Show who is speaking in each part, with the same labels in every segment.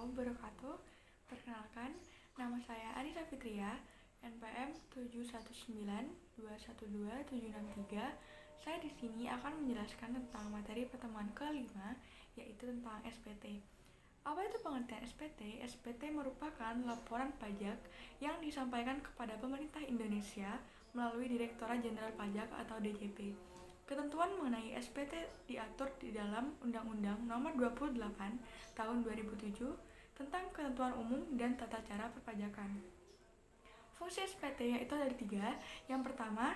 Speaker 1: wabarakatuh. Perkenalkan, nama saya Anissa Fitria, NPM 719212763. Saya di sini akan menjelaskan tentang materi pertemuan kelima, yaitu tentang SPT. Apa itu pengertian SPT? SPT merupakan laporan pajak yang disampaikan kepada pemerintah Indonesia melalui Direktorat Jenderal Pajak atau DJP. Ketentuan mengenai SPT diatur di dalam Undang-Undang Nomor 28 Tahun 2007 tentang Ketentuan Umum dan Tata Cara Perpajakan. Fungsi SPT yaitu ada 3. Yang pertama,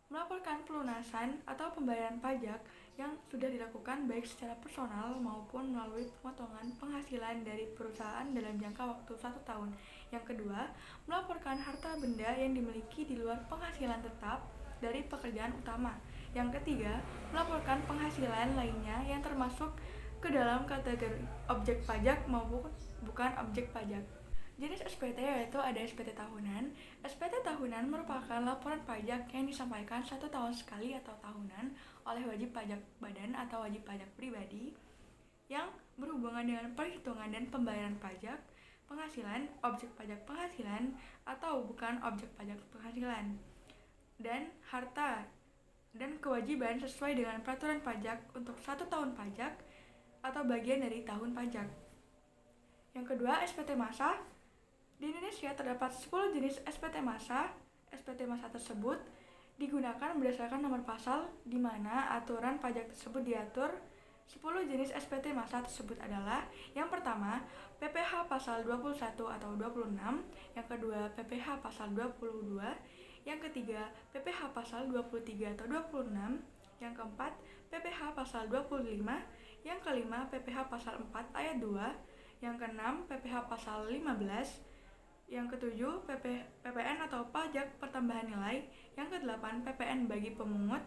Speaker 1: melaporkan pelunasan atau pembayaran pajak yang sudah dilakukan baik secara personal maupun melalui pemotongan penghasilan dari perusahaan dalam jangka waktu 1 tahun. Yang kedua, melaporkan harta benda yang dimiliki di luar penghasilan tetap dari pekerjaan utama. Yang ketiga, melaporkan penghasilan lainnya yang termasuk ke dalam kategori objek pajak maupun bukan objek pajak. Jenis SPT yaitu ada SPT tahunan. SPT tahunan merupakan laporan pajak yang disampaikan 1 tahun sekali atau tahunan oleh wajib pajak badan atau wajib pajak pribadi yang berhubungan dengan perhitungan dan pembayaran pajak, penghasilan, objek pajak penghasilan atau bukan objek pajak penghasilan, dan harta dan kewajiban sesuai dengan peraturan pajak untuk 1 tahun pajak atau bagian dari tahun pajak. Yang kedua, SPT massa. Di Indonesia terdapat 10 jenis SPT massa. SPT massa tersebut digunakan berdasarkan nomor pasal di mana aturan pajak tersebut diatur. 10 jenis SPT massa tersebut adalah: yang pertama, PPh pasal 21 atau 26, yang kedua, PPh pasal 22, yang ketiga, PPh pasal 23 atau 26, yang keempat, PPh pasal 25, yang kelima, PPh pasal 4 ayat 2, yang keenam, PPh pasal 15, yang ketujuh, PPN atau pajak pertambahan nilai, yang kedelapan, PPN bagi pemungut,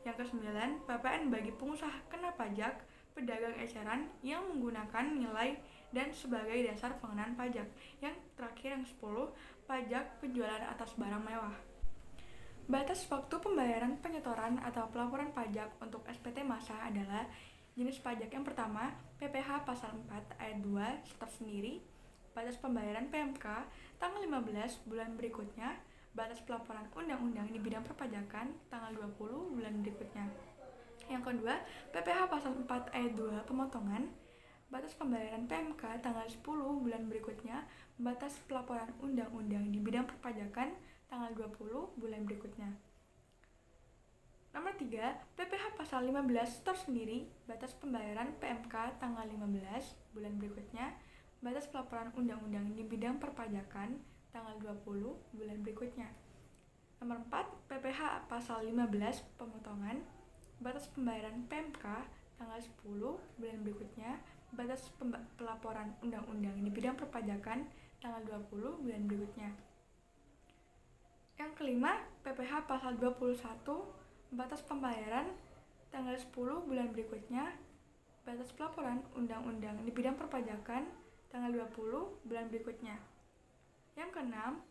Speaker 1: yang kesembilan, PPN bagi pengusaha kena pajak, pedagang eceran yang menggunakan nilai dan sebagai dasar pengenaan pajak, yang terakhir yang 10, pajak penjualan atas barang mewah. Batas waktu pembayaran penyetoran atau pelaporan pajak untuk SPT massa adalah: jenis pajak yang pertama, PPh pasal 4 ayat 2 tersendiri, batas pembayaran PMK tanggal 15 bulan berikutnya, batas pelaporan undang-undang di bidang perpajakan tanggal 20 bulan berikutnya. Yang kedua, PPh pasal 4 ayat 2 pemotongan, batas pembayaran PMK tanggal 10 bulan berikutnya, batas pelaporan undang-undang di bidang perpajakan tanggal 20 bulan berikutnya. Nomor 3, PPh pasal 15 tersendiri, batas pembayaran PMK tanggal 15 bulan berikutnya, batas pelaporan undang-undang di bidang perpajakan tanggal 20 bulan berikutnya. Nomor 4, PPh pasal 15 pemotongan, batas pembayaran PMK tanggal 10 bulan berikutnya, batas pelaporan undang-undang di bidang perpajakan tanggal 20 bulan berikutnya. Yang kelima, PPh pasal 21, batas pembayaran tanggal 10 bulan berikutnya, batas pelaporan undang-undang di bidang perpajakan tanggal 20 bulan berikutnya. Yang keenam,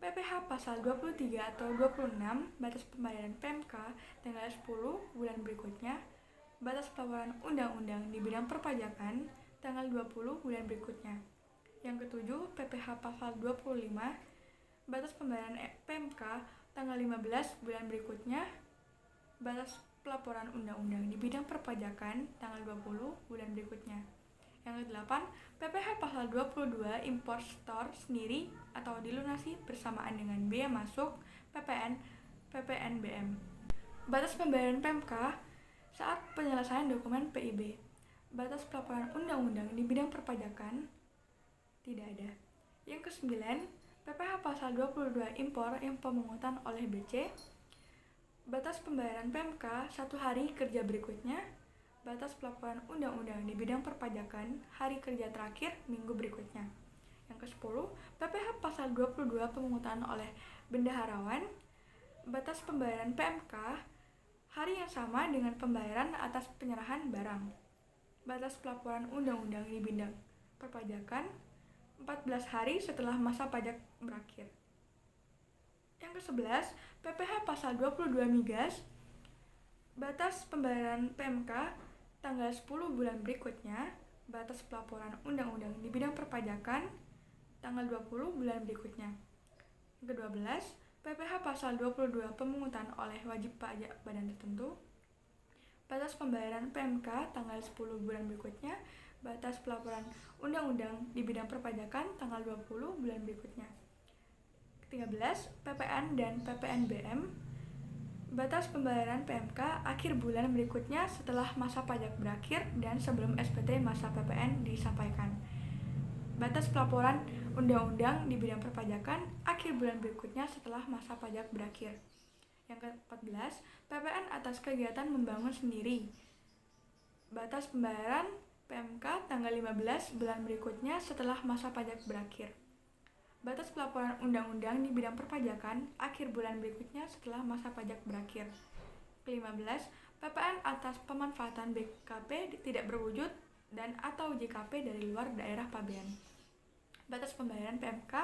Speaker 1: PPh pasal 23 atau 26, batas pembayaran PMK tanggal 10 bulan berikutnya, batas pelaporan undang-undang di bidang perpajakan tanggal 20 bulan berikutnya. Yang ketujuh, PPh pasal 25, batas pembayaran PMK tanggal 15 bulan berikutnya, batas pelaporan undang-undang di bidang perpajakan tanggal 20 bulan berikutnya. Yang ke-8, PPh pasal 22 impor store sendiri atau dilunasi bersamaan dengan biaya masuk PPNBM. Batas pembayaran PMK saat penyelesaian dokumen PIB. Batas pelaporan undang-undang di bidang perpajakan tidak ada. Yang ke-9, PPh pasal 22 impor yang pemungutan oleh BC. Batas pembayaran PMK 1 hari kerja berikutnya. Batas pelaporan undang-undang di bidang perpajakan hari kerja terakhir minggu berikutnya. Yang ke-10, PPh pasal 22 pemungutan oleh bendaharawan. Batas pembayaran PMK hari yang sama dengan pembayaran atas penyerahan barang. Batas pelaporan undang-undang di bidang perpajakan 14 hari setelah masa pajak berakhir. Yang ke-11, PPh pasal 22 migas. Batas pembayaran PMK tanggal 10 bulan berikutnya. batas pelaporan undang-undang di bidang perpajakan tanggal 20 bulan berikutnya. Ke-12, PPh pasal 22 pemungutan oleh wajib pajak badan tertentu. Batas pembayaran PMK tanggal 10 bulan berikutnya. Batas pelaporan undang-undang di bidang perpajakan tanggal 20 bulan berikutnya. 13. PPN dan PPNBM. Batas pembayaran PMK akhir bulan berikutnya setelah masa pajak berakhir dan sebelum SPT masa PPN disampaikan. Batas pelaporan undang-undang di bidang perpajakan akhir bulan berikutnya setelah masa pajak berakhir. Yang ke-14, PPN atas kegiatan membangun sendiri. Batas pembayaran PMK tanggal 15 bulan berikutnya setelah masa pajak berakhir. Batas pelaporan undang-undang di bidang perpajakan akhir bulan berikutnya setelah masa pajak berakhir. Ke-15, PPN atas pemanfaatan BKP tidak berwujud dan atau JKP dari luar daerah pabean. Batas pembayaran PMK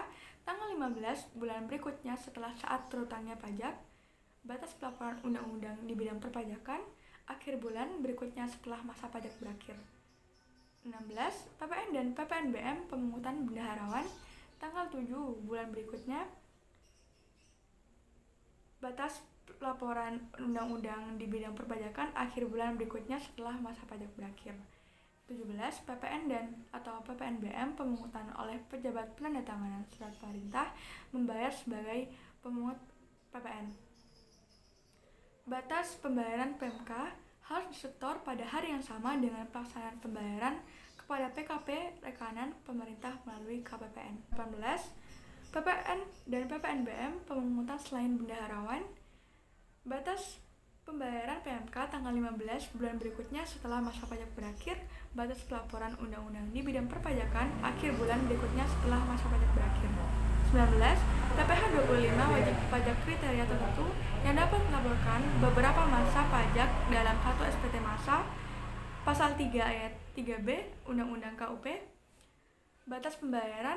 Speaker 1: tanggal 15 bulan berikutnya setelah saat terutangnya pajak. Batas pelaporan undang-undang di bidang perpajakan akhir bulan berikutnya setelah masa pajak berakhir. 16. PPN dan PPNBM pemungutan bendaharawan tanggal 7 bulan berikutnya. Batas laporan undang-undang di bidang perpajakan akhir bulan berikutnya setelah masa pajak berakhir. 17. PPN dan atau PPNBM pemungutan oleh pejabat penandatanganan surat perintah membayar sebagai pemungut PPN. Batas pembayaran PMK harus disetor pada hari yang sama dengan pelaksanaan pembayaran kepada PKP rekanan pemerintah melalui KPPN. 18. PPN dan PPNBM pemungutan selain bendaharawan. Batas pembayaran PMK tanggal 15 bulan berikutnya setelah masa pajak berakhir. Batas pelaporan undang-undang di bidang perpajakan akhir bulan berikutnya setelah masa pajak berakhir. 19. PPh 25 wajib pajak kriteria tertentu yang dapat melaporkan beberapa masa pajak dalam satu SPT masa. Pasal 3 ayat 3B Undang-Undang KUP. Batas pembayaran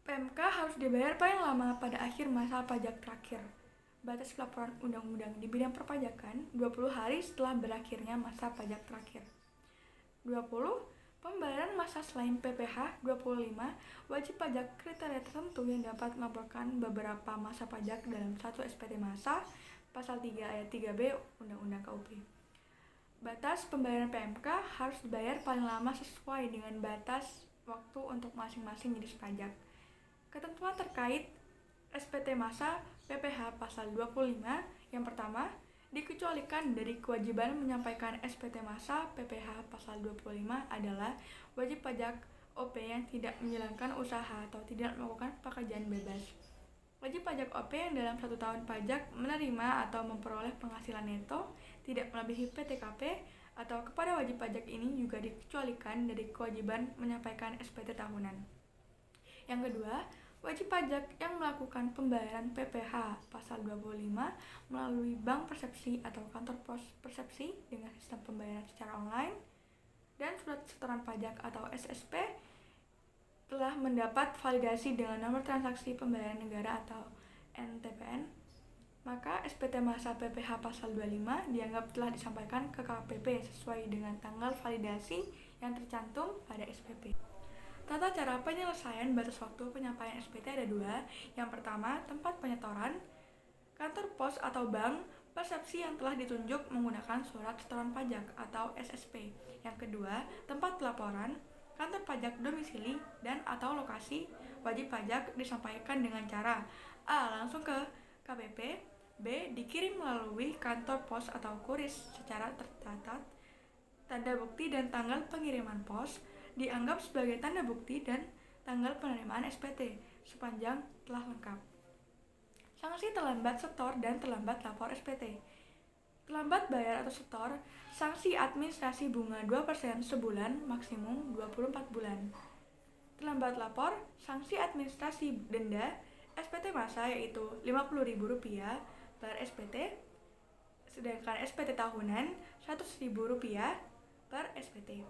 Speaker 1: PMK harus dibayar paling lama pada akhir masa pajak terakhir. Batas pelaporan undang-undang di bidang perpajakan 20 hari setelah berakhirnya masa pajak terakhir. 20. Pembayaran masa selain PPh 25 wajib pajak kriteria tertentu yang dapat melaporkan beberapa masa pajak dalam satu SPT masa. Pasal 3 ayat 3B Undang-Undang KUP. Batas pembayaran PMK harus dibayar paling lama sesuai dengan batas waktu untuk masing-masing jenis pajak. Ketentuan terkait SPT masa PPh pasal 25. Yang pertama, dikecualikan dari kewajiban menyampaikan SPT masa PPh pasal 25 adalah wajib pajak OP yang tidak menjalankan usaha atau tidak melakukan pekerjaan bebas. Wajib pajak OP yang dalam 1 tahun pajak menerima atau memperoleh penghasilan neto tidak melebihi PTKP atau kepada wajib pajak ini juga dikecualikan dari kewajiban menyampaikan SPT tahunan. Yang kedua, wajib pajak yang melakukan pembayaran PPh pasal 25 melalui bank persepsi atau kantor pos persepsi dengan sistem pembayaran secara online dan surat setoran pajak atau SSP telah mendapat validasi dengan nomor transaksi pembayaran negara atau NTPN, maka SPT masa PPh pasal 25 dianggap telah disampaikan ke KPP sesuai dengan tanggal validasi yang tercantum pada SPP. Tata cara penyelesaian batas waktu penyampaian SPT ada 2. Yang pertama, tempat penyetoran, kantor pos atau bank persepsi yang telah ditunjuk menggunakan surat setoran pajak atau SSP. Yang kedua, tempat pelaporan, kantor pajak domisili dan atau lokasi wajib pajak disampaikan dengan cara A. Langsung ke KPP, B. Dikirim melalui kantor pos atau kuris secara tercatat. Tanda bukti dan tanggal pengiriman pos dianggap sebagai tanda bukti dan tanggal penerimaan SPT sepanjang telah lengkap. Sanksi terlambat setor dan terlambat lapor SPT. Terlambat bayar atau setor, sanksi administrasi bunga 2% sebulan, maksimum 24 bulan. Terlambat lapor, sanksi administrasi denda SPT masa yaitu Rp50.000 per SPT, sedangkan SPT tahunan Rp100.000 per SPT.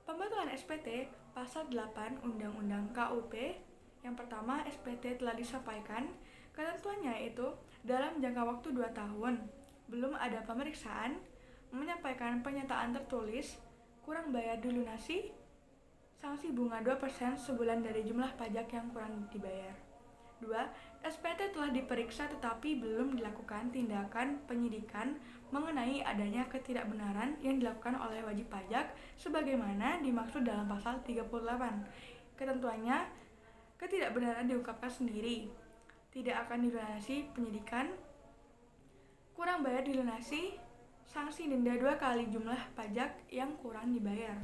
Speaker 1: Pembatalan SPT pasal 8 Undang-Undang KUP. Yang pertama, SPT telah disampaikan, ketentuannya yaitu dalam jangka waktu 2 tahun belum ada pemeriksaan, menyampaikan pernyataan tertulis, kurang bayar dilunasi, sanksi bunga 2% sebulan dari jumlah pajak yang kurang dibayar. 2. SPT telah diperiksa tetapi belum dilakukan tindakan penyidikan mengenai adanya ketidakbenaran yang dilakukan oleh wajib pajak sebagaimana dimaksud dalam pasal 38. Ketentuannya, ketidakbenaran diungkapkan sendiri, tidak akan dilunasi penyidikan, kurang bayar dilunasi, sanksi denda 2 kali jumlah pajak yang kurang dibayar.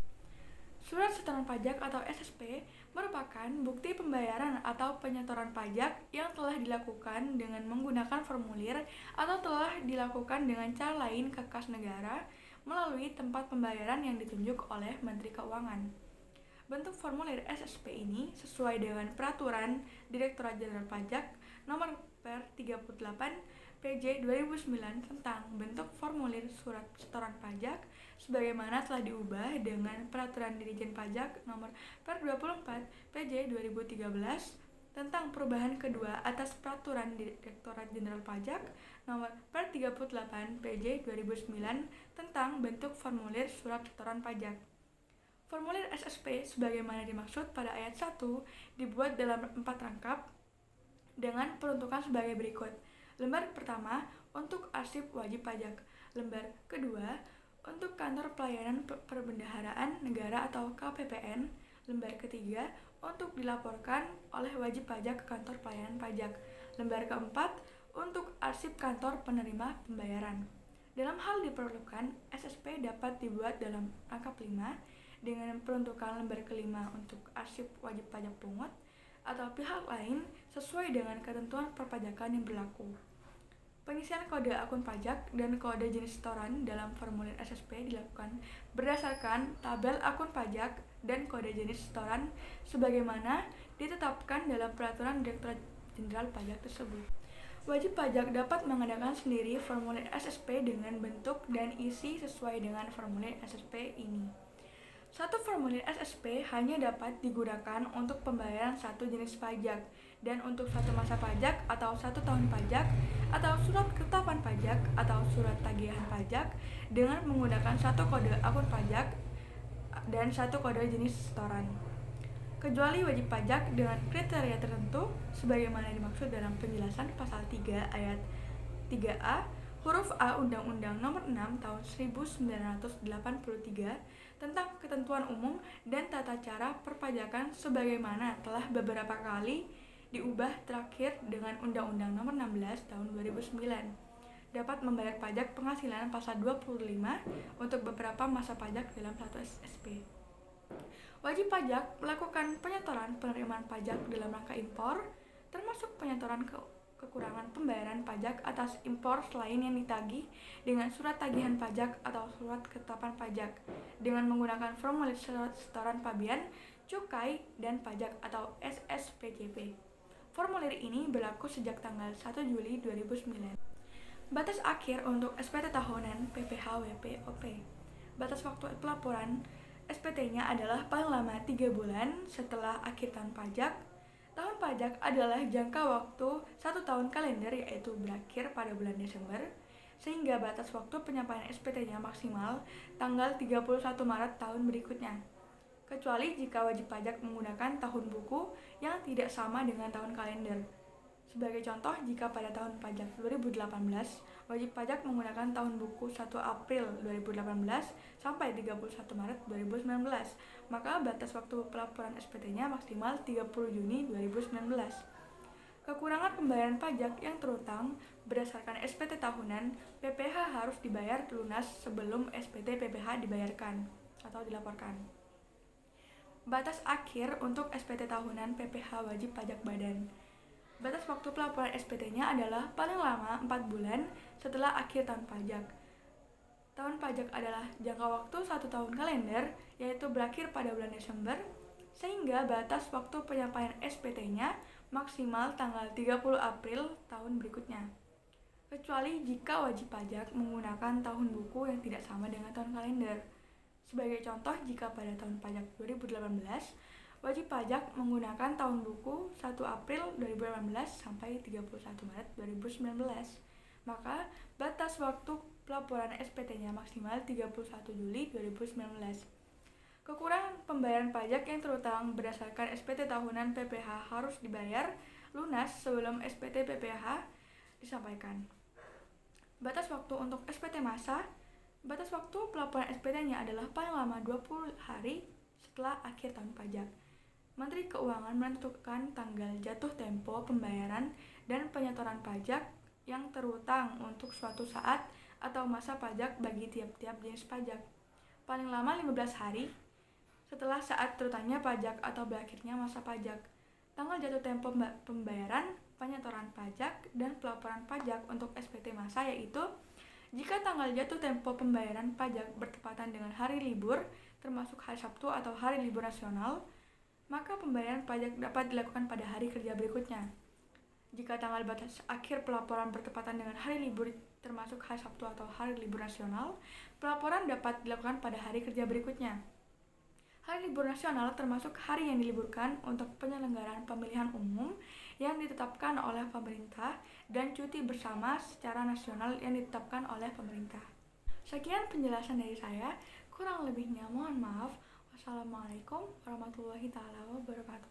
Speaker 1: Surat setoran pajak atau SSP merupakan bukti pembayaran atau penyetoran pajak yang telah dilakukan dengan menggunakan formulir atau telah dilakukan dengan cara lain ke kas negara melalui tempat pembayaran yang ditunjuk oleh Menteri Keuangan. Bentuk formulir SSP ini sesuai dengan Peraturan Direktorat Jenderal Pajak Nomor Per 38 PJ 2009 tentang bentuk formulir surat setoran pajak sebagaimana telah diubah dengan Peraturan Dirjen Pajak Nomor Per 24 PJ 2013 tentang perubahan kedua atas Peraturan Direktorat Jenderal Pajak Nomor Per 38 PJ 2009 tentang bentuk formulir surat setoran pajak. Formulir SSP sebagaimana dimaksud pada ayat 1 dibuat dalam 4 rangkap dengan peruntukan sebagai berikut. Lembar pertama untuk arsip wajib pajak. Lembar kedua untuk kantor pelayanan perbendaharaan negara atau KPPN. Lembar ketiga untuk dilaporkan oleh wajib pajak ke kantor pelayanan pajak. Lembar keempat untuk arsip kantor penerima pembayaran. Dalam hal diperlukan, SSP dapat dibuat dalam rangkap 5 dengan peruntukan lembar kelima untuk arsip wajib pajak pungut atau pihak lain sesuai dengan ketentuan perpajakan yang berlaku. Pengisian kode akun pajak dan kode jenis setoran dalam formulir SSP dilakukan berdasarkan tabel akun pajak dan kode jenis setoran sebagaimana ditetapkan dalam Peraturan Direktorat Jenderal Pajak tersebut. Wajib pajak dapat mengadakan sendiri formulir SSP dengan bentuk dan isi sesuai dengan formulir SSP ini. Satu formulir SSP hanya dapat digunakan untuk pembayaran satu jenis pajak dan untuk satu masa pajak atau 1 tahun pajak atau surat ketetapan pajak atau surat tagihan pajak dengan menggunakan satu kode akun pajak dan satu kode jenis setoran. Kecuali wajib pajak dengan kriteria tertentu sebagaimana dimaksud dalam penjelasan pasal 3 ayat 3A huruf A Undang-Undang Nomor 6 Tahun 1983 tentang ketentuan umum dan tata cara perpajakan sebagaimana telah beberapa kali diubah terakhir dengan Undang-Undang Nomor 16 Tahun 2009 dapat membayar pajak penghasilan pasal 25 untuk beberapa masa pajak dalam satu SSP. Wajib pajak melakukan penyetoran penerimaan pajak dalam rangka impor, termasuk penyetoran kekurangan pembayaran pajak atas impor selain yang ditagih dengan surat tagihan pajak atau surat ketetapan pajak dengan menggunakan formulir setoran pabean, cukai, dan pajak atau SSPJP. Formulir ini berlaku sejak tanggal 1 Juli 2009. Batas akhir untuk SPT tahunan PPH-WP-OP. Batas waktu pelaporan SPT-nya adalah paling lama 3 bulan setelah akhir tahun pajak. Tahun pajak adalah jangka waktu 1 tahun kalender yaitu berakhir pada bulan Desember, sehingga batas waktu penyampaian SPT-nya maksimal tanggal 31 Maret tahun berikutnya. Kecuali jika wajib pajak menggunakan tahun buku yang tidak sama dengan tahun kalender. Sebagai contoh, jika pada tahun pajak 2018, wajib pajak menggunakan tahun buku 1 April 2018 sampai 31 Maret 2019, maka batas waktu pelaporan SPT-nya maksimal 30 Juni 2019. Kekurangan pembayaran pajak yang terutang berdasarkan SPT tahunan, PPH harus dibayar lunas sebelum SPT PPH dibayarkan atau dilaporkan. Batas akhir untuk SPT tahunan PPH wajib pajak badan. Batas waktu pelaporan SPT-nya adalah paling lama 4 bulan setelah akhir tahun pajak. Tahun pajak adalah jangka waktu 1 tahun kalender, yaitu berakhir pada bulan Desember, sehingga batas waktu penyampaian SPT-nya maksimal tanggal 30 April tahun berikutnya. Kecuali jika wajib pajak menggunakan tahun buku yang tidak sama dengan tahun kalender. Sebagai contoh, jika pada tahun pajak 2018, wajib pajak menggunakan tahun buku 1 April 2018 sampai 31 Maret 2019, maka batas waktu pelaporan SPT-nya maksimal 31 Juli 2019. Kekurangan pembayaran pajak yang terutang berdasarkan SPT tahunan PPh harus dibayar lunas sebelum SPT PPh disampaikan. Batas waktu untuk SPT masa. Batas waktu pelaporan SPT-nya adalah paling lama 20 hari setelah akhir tahun pajak. Menteri Keuangan menentukan tanggal jatuh tempo pembayaran dan penyetoran pajak yang terutang untuk suatu saat atau masa pajak bagi tiap-tiap jenis pajak. Paling lama 15 hari setelah saat terutangnya pajak atau berakhirnya masa pajak. Tanggal jatuh tempo pembayaran, penyetoran pajak, dan pelaporan pajak untuk SPT masa yaitu jika tanggal jatuh tempo pembayaran pajak bertepatan dengan hari libur, termasuk hari Sabtu atau hari libur nasional, maka pembayaran pajak dapat dilakukan pada hari kerja berikutnya. Jika tanggal batas akhir pelaporan bertepatan dengan hari libur, termasuk hari Sabtu atau hari libur nasional, pelaporan dapat dilakukan pada hari kerja berikutnya. Hari libur nasional termasuk hari yang diliburkan untuk penyelenggaraan pemilihan umum yang ditetapkan oleh pemerintah dan cuti bersama secara nasional yang ditetapkan oleh pemerintah. Sekian penjelasan dari saya, kurang lebihnya mohon maaf. Wassalamualaikum warahmatullahi wabarakatuh.